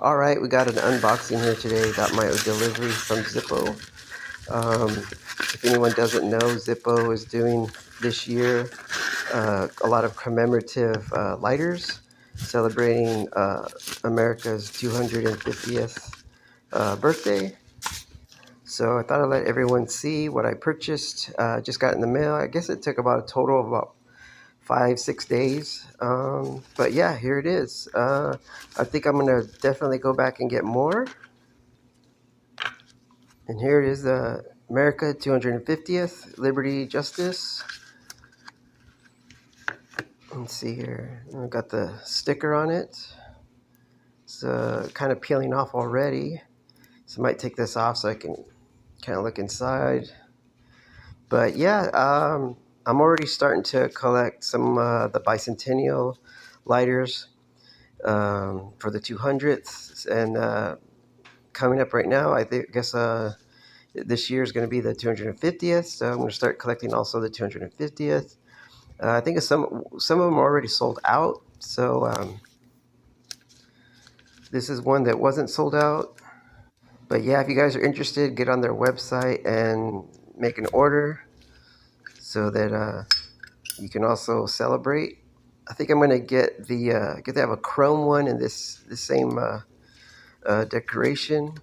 Alright, we got an unboxing here today. Got my delivery from Zippo. If anyone doesn't know, Zippo is doing this year a lot of commemorative lighters celebrating America's 250th birthday. So I thought I'd let everyone see what I purchased. Just got in the mail. I guess it took about a total of about 5-6 days, but yeah, here it is. I think I'm gonna definitely go back and get more. And here it is, America 250th Liberty Justice. Let's see here, I got the sticker on it. It's kind of peeling off already, so I might take this off so I can kind of look inside. But yeah, I'm already starting to collect some the bicentennial lighters for the 200th, and coming up right now, I guess this year is going to be the 250th, so I'm going to start collecting also the 250th. I think some of them are already sold out, so this is one that wasn't sold out. But yeah, if you guys are interested, get on their website and make an order so that you can also celebrate. I think I'm going to get they have a chrome one in the same decoration.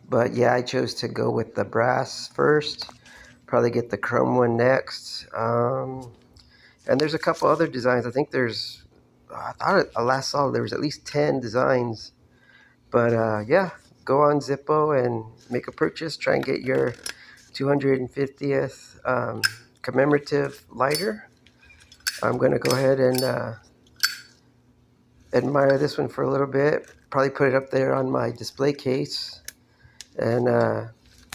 But yeah, I chose to go with the brass first. Probably get the chrome one next. And there's a couple other designs. I think I thought I last saw there was at least 10 designs. But yeah, go on Zippo and make a purchase. Try and get your 250th commemorative lighter. I'm going to go ahead and admire this one for a little bit. Probably put it up there on my display case. And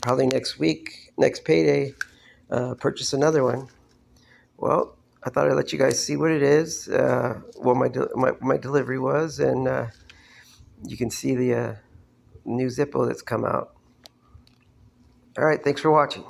probably next week, next payday, purchase another one. Well, I thought I'd let you guys see what it is, what my delivery was, and you can see the new Zippo that's come out. All right, thanks for watching.